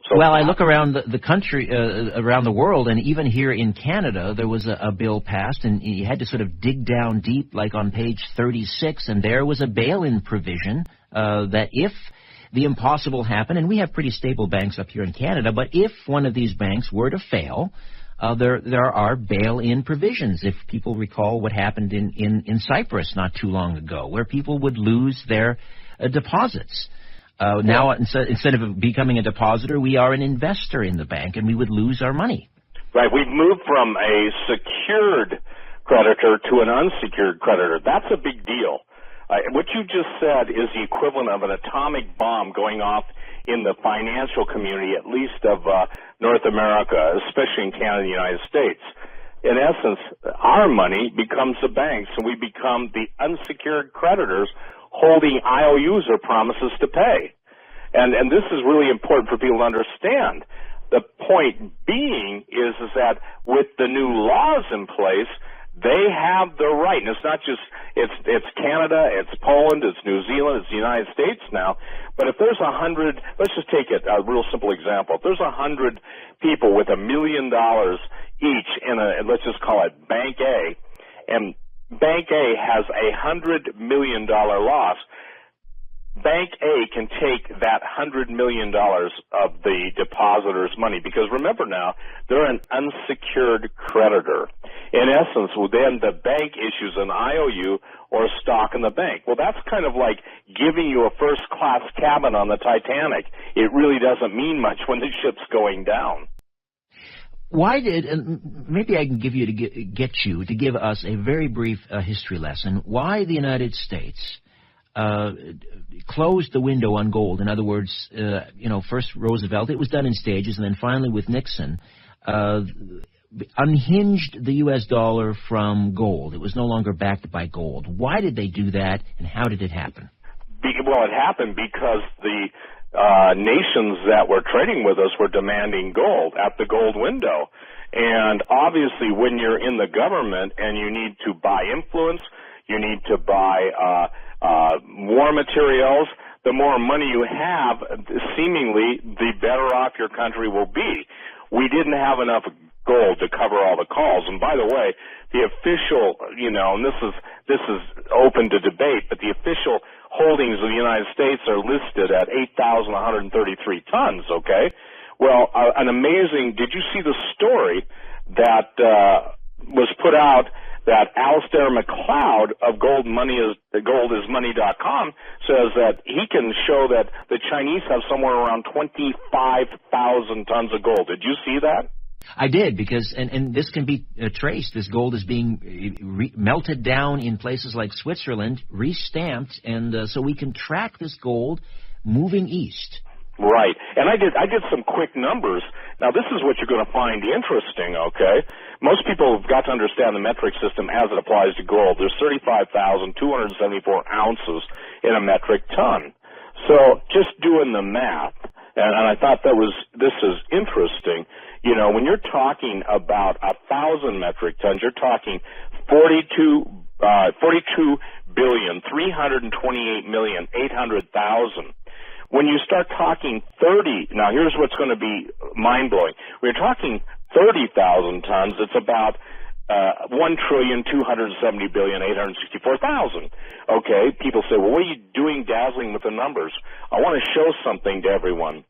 So well, I look around the country, around the world, and even here in Canada, there was a bill passed, and you had to sort of dig down deep, like on page 36, and there was a bail-in provision that if the impossible happened, and we have pretty stable banks up here in Canada, but if one of these banks were to fail, there are bail-in provisions. If people recall what happened in Cyprus not too long ago, where people would lose their deposits. Now, instead of becoming a depositor, we are an investor in the bank, and we would lose our money. Right. We've moved from a secured creditor to an unsecured creditor. That's a big deal. What you just said is the equivalent of an atomic bomb going off in the financial community, at least of North America, especially in Canada and the United States. In essence, our money becomes the banks, and we become the unsecured creditors holding IOUs or promises to pay. And this is really important for people to understand. The point being is that with the new laws in place, they have the right, and it's not just, it's Canada, it's Poland, it's New Zealand, it's the United States now, but if there's 100, let's just take it, a real simple example. If there's 100 people with $1 million each in let's just call it Bank A, and Bank A has $100 million loss, Bank A can take that $100 million of the depositor's money, because remember now, they're an unsecured creditor. In essence, then the bank issues an IOU or stock in the bank. Well, that's kind of like giving you a first-class cabin on the Titanic. It really doesn't mean much when the ship's going down. Why did, and maybe I can give you get you to give us a very brief history lesson, why the United States closed the window on gold. In other words, first Roosevelt, it was done in stages, and then finally with Nixon, unhinged the U.S. dollar from gold. It was no longer backed by gold. Why did they do that, and how did it happen? Well, it happened because the nations that were trading with us were demanding gold at the gold window. And obviously, when you're in the government and you need to buy influence, you need to buy war materials, the more money you have, seemingly, the better off your country will be. We didn't have enough gold to cover all the calls. And by the way, the official, and this is open to debate, but the official holdings of the United States are listed at 8,133 tons, okay? Well, did you see the story that was put out that Alistair McLeod of goldismoney.com says that he can show that the Chinese have somewhere around 25,000 tons of gold. Did you see that? I did, because, and this can be traced. This gold is being melted down in places like Switzerland, re-stamped, and so we can track this gold moving east. Right. And I did some quick numbers. Now, this is what you're going to find interesting, okay? Most people have got to understand the metric system as it applies to gold. There's 35,274 ounces in a metric ton. So just doing the math, and I thought this is interesting. When you're talking about 1,000 metric tons, you're talking 42,328,800,000. When you start talking 30, now here's what's going to be mind-blowing. When you're talking 30,000 tons, it's about 1,270,864,000. Okay, people say, well, what are you doing dazzling with the numbers? I want to show something to everyone.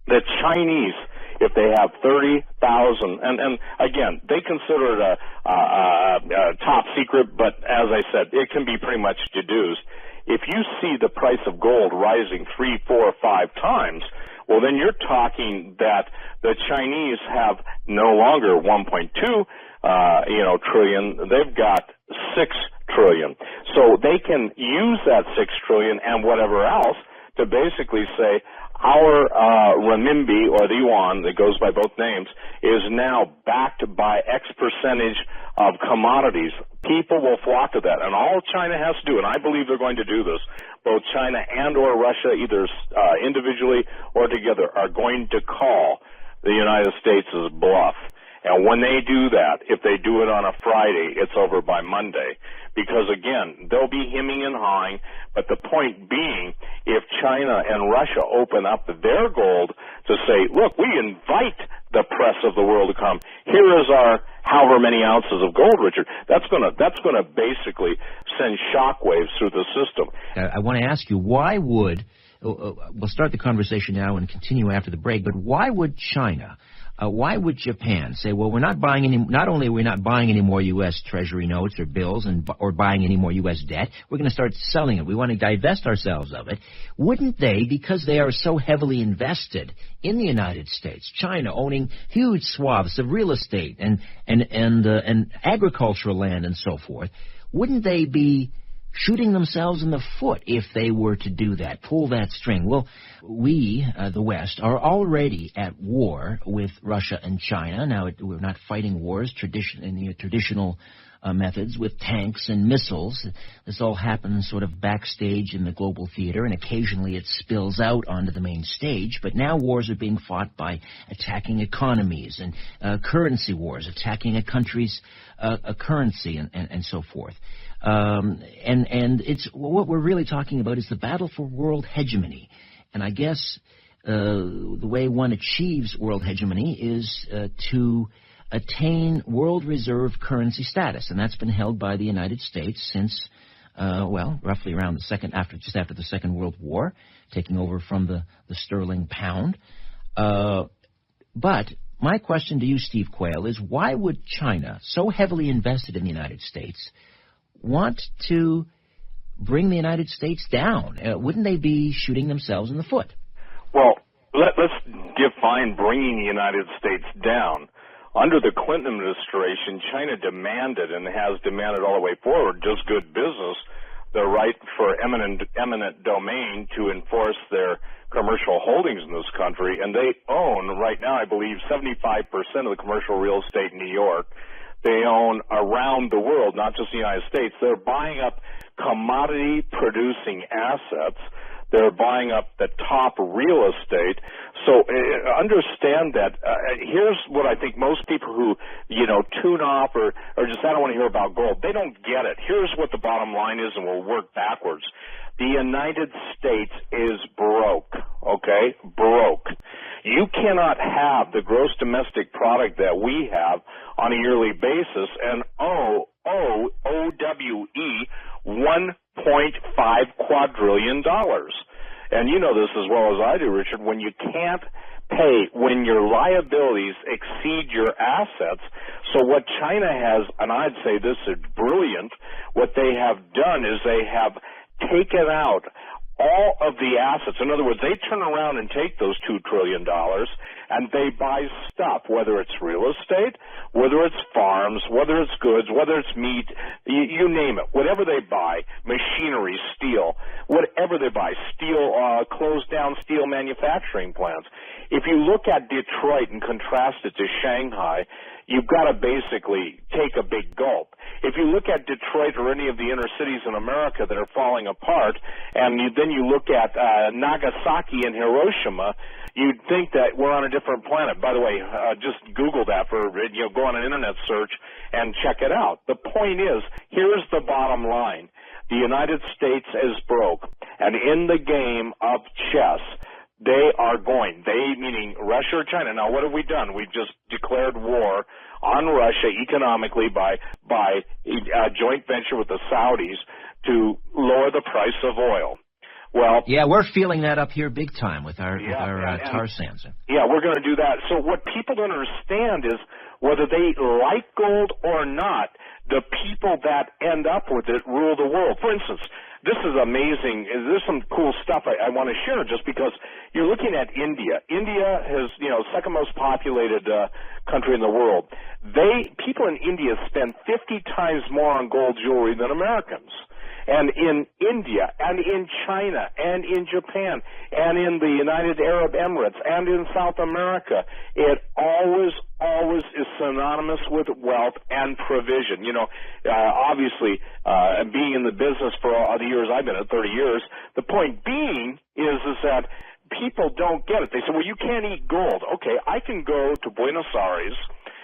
The Chinese, if they have 30,000, and again, they consider it a top secret, but as I said, it can be pretty much deduced. If you see the price of gold rising 3, 4, 5 times, well, then you're talking that the Chinese have no longer 1.2 trillion. They've got 6 trillion. So they can use that 6 trillion and whatever else to basically say our renminbi, or the yuan, that goes by both names, is now backed by X percentage of commodities. People will flock to that. And all China has to do, and I believe they're going to do this, both China and or Russia, either individually or together, are going to call the United States' bluff. And when they do that, if they do it on a Friday, it's over by Monday. Because, again, they'll be hemming and hawing. But the point being, if China and Russia open up their gold to say, look, we invite the press of the world to come. Here is our however many ounces of gold, Richard. That's gonna basically send shockwaves through the system. I want to ask you, why would we'll start the conversation now and continue after the break, but why would China, why would Japan say, well, we're not buying any, not only are we not buying any more U.S. Treasury notes or bills or buying any more U.S. debt, we're going to start selling it. We want to divest ourselves of it. Wouldn't they, because they are so heavily invested in the United States, China owning huge swaths of real estate and agricultural land and so forth, wouldn't they be shooting themselves in the foot if they were to do that, pull that string? Well, we, the West, are already at war with Russia and China. Now, we're not fighting wars in the traditional methods with tanks and missiles. This all happens sort of backstage in the global theater, and occasionally it spills out onto the main stage. But now wars are being fought by attacking economies and currency wars, attacking a country's currency and so forth. And it's what we're really talking about is the battle for world hegemony. And I guess the way one achieves world hegemony is to attain world reserve currency status, and that's been held by the United States since, roughly around just after the Second World War, taking over from the sterling pound. But my question to you, Steve Quayle, is why would China, so heavily invested in the United States, want to bring the United States down? Wouldn't they be shooting themselves in the foot? Well, let's define bringing the United States down. Under the Clinton administration, China demanded and has demanded all the way forward, just good business, the right for eminent domain to enforce their commercial holdings in this country. And they own, right now, I believe, 75% of the commercial real estate in New York. They own around the world, not just the United States. They're buying up commodity-producing assets. They're buying up the top real estate. So understand that. Here's what I think most people who, tune off or just, I don't want to hear about gold, they don't get it. Here's what the bottom line is, and we'll work backwards. The United States is broke, okay? Broke. You cannot have the gross domestic product that we have on a yearly basis and OWE $1.5 quadrillion. And you know this as well as I do, Richard. When you can't pay, when your liabilities exceed your assets, so what China has, and I'd say this is brilliant, what they have done is they have taken out all of the assets. In other words, they turn around and take those $2 trillion and they buy stuff, whether it's real estate, whether it's farms, whether it's goods, whether it's meat, you name it. Whatever they buy, machinery, steel, whatever they buy, steel, closed down steel manufacturing plants. If you look at Detroit and contrast it to Shanghai, you've got to basically take a big gulp. If you look at Detroit or any of the inner cities in America that are falling apart, and then you look at Nagasaki and Hiroshima, you'd think that we're on a different planet. By the way, just Google that go on an internet search and check it out. The point is, here's the bottom line. The United States is broke, and in the game of chess, they are going, they meaning Russia or China. Now, what have we done? We've just declared war on Russia economically by a joint venture with the Saudis to lower the price of oil. Well, yeah, we're feeling that up here big time with our tar sands. Yeah, we're going to do that. So what people don't understand is whether they like gold or not, the people that end up with it rule the world. For instance, this is amazing. There's some cool stuff I want to share just because you're looking at India. India is, second most populated country in the world. People in India spend 50 times more on gold jewelry than Americans. And in India, and in China, and in Japan, and in the United Arab Emirates, and in South America, it always is synonymous with wealth and provision. Obviously, being in the business for all the years I've been at, 30 years, the point being is that people don't get it. They say, well, you can't eat gold. Okay, I can go to Buenos Aires.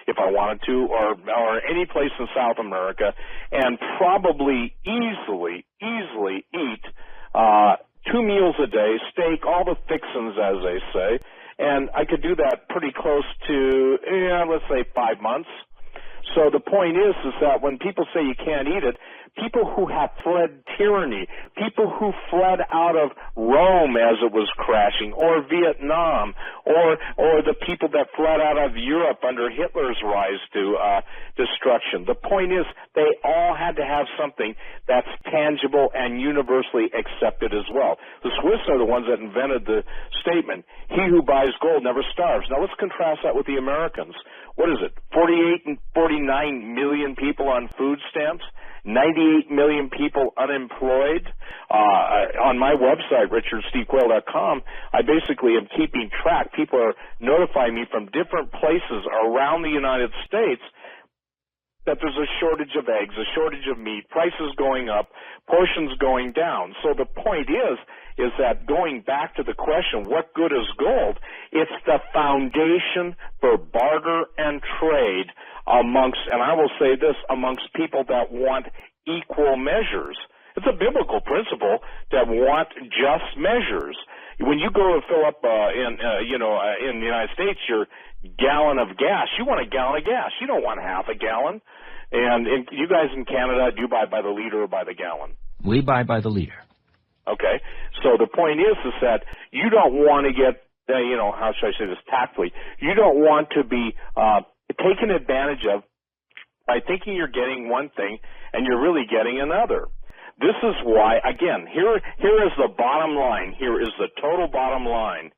if I wanted to, or any place in South America, and probably easily eat 2 meals a day, steak, all the fixins, as they say, and I could do that pretty close to, let's say 5 months. So the point is that when people say you can't eat it, people who have fled tyranny, people who fled out of Rome as it was crashing, or Vietnam, or the people that fled out of Europe under Hitler's rise to destruction. The point is they all had to have something that's tangible and universally accepted as well. The Swiss are the ones that invented the statement, "He who buys gold never starves." Now let's contrast that with the Americans. What is it, 48 and 49 million people on food stamps? 98 million people unemployed. On my website, richardstevequayle.com, I basically am keeping track. People are notifying me from different places around the United States that there's a shortage of eggs, a shortage of meat, prices going up, portions going down. So the point is that going back to the question, what good is gold? It's the foundation for barter and trade amongst, and I will say this, amongst people that want equal measures. It's a biblical principle that want just measures. When you go to fill up in the United States your gallon of gas, you want a gallon of gas. You don't want half a gallon. And you guys in Canada, do you buy by the liter or by the gallon? We buy by the liter. Okay. So the point is that you don't want to get, how should I say this tactfully? You don't want to be taken advantage of by thinking you're getting one thing and you're really getting another. This is why, again, here is the bottom line. Here is the total bottom line.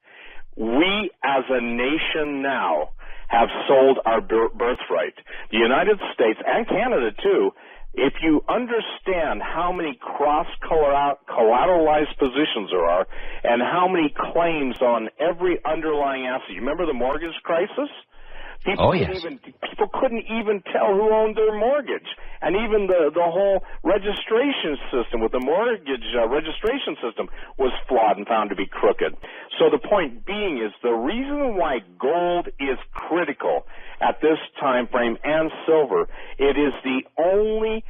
We as a nation now have sold our birthright. The United States and Canada too, if you understand how many cross-collateralized positions there are and how many claims on every underlying asset. You remember the mortgage crisis? People couldn't even tell who owned their mortgage. And even the whole registration system with the mortgage registration system was flawed and found to be crooked. So the point being is the reason why gold is critical at this time frame and silver, it is the only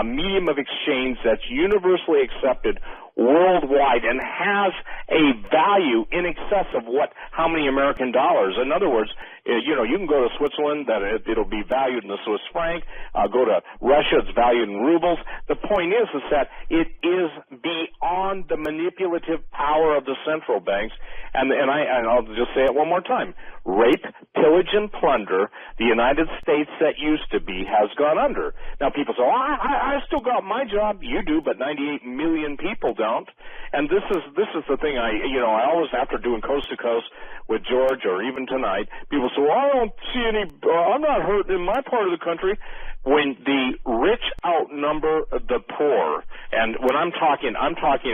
medium of exchange that's universally accepted worldwide and has a value in excess of how many American dollars. In other words, you can go to Switzerland, that it'll be valued in the Swiss franc. Go to Russia, it's valued in rubles. The point is that it is beyond the manipulative power of the central banks. And I'll just say it one more time. Rape, pillage, and plunder, the United States that used to be has gone under. Now people say, I still got my job. You do, but 98 million people don't. And this is the thing I always, after doing Coast to Coast with George or even tonight, people say, well, I don't see any, I'm not hurt in my part of the country. When the rich outnumber the poor, and when I'm talking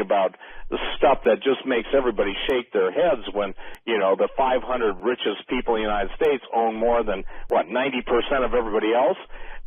about the stuff that just makes everybody shake their heads when, the 500 richest people in the United States own more than, 90% of everybody else?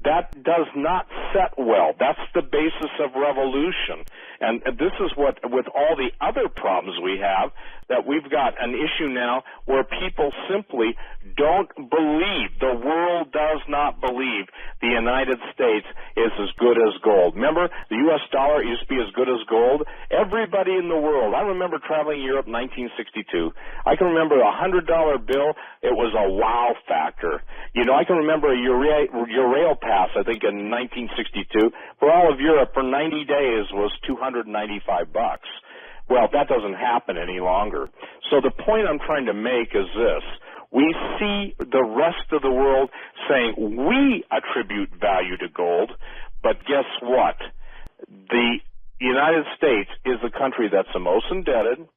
That does not set well. That's the basis of revolution. And this is what, with all the other problems we have, that we've got an issue now where people simply don't believe, the world does not believe the United States is as good as gold. Remember, the U.S. dollar used to be as good as gold? Everybody in the world. I remember traveling Europe in 1962. I can remember a $100 bill. It was a wow factor. I can remember a Eurail pass, I think in 1962, for all of Europe for 90 days was $295. Well, that doesn't happen any longer. So the point I'm trying to make is this. We see the rest of the world saying we attribute value to gold, but guess what? The United States is the country that's the most indebted,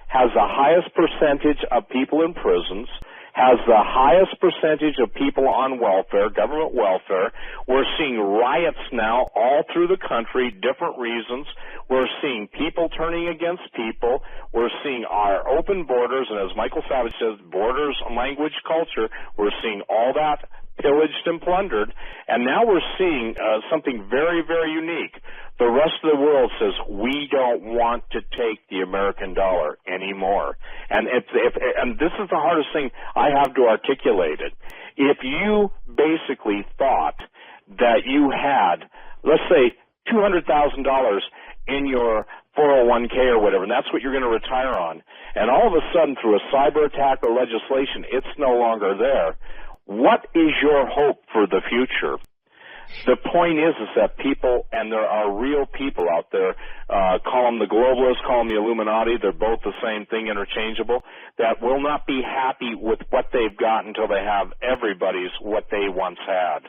has the highest percentage of people in prisons, has the highest percentage of people on welfare, government welfare. We're seeing riots now all through the country, different reasons. We're seeing people turning against people. We're seeing our open borders, and as Michael Savage says, borders, language, culture. We're seeing all that pillaged and plundered, and now we're seeing something very, very unique. The rest of the world says we don't want to take the American dollar anymore, and and this is the hardest thing I have to articulate it. If you basically thought that you had, let's say, $200,000 in your 401k or whatever, and that's what you're going to retire on, and all of a sudden through a cyber attack or legislation, it's no longer there, what is your hope for the future? The point is that people, and there are real people out there, call them the globalists, call them the Illuminati, they're both the same thing, interchangeable, that will not be happy with what they've got until they have everybody's what they once had.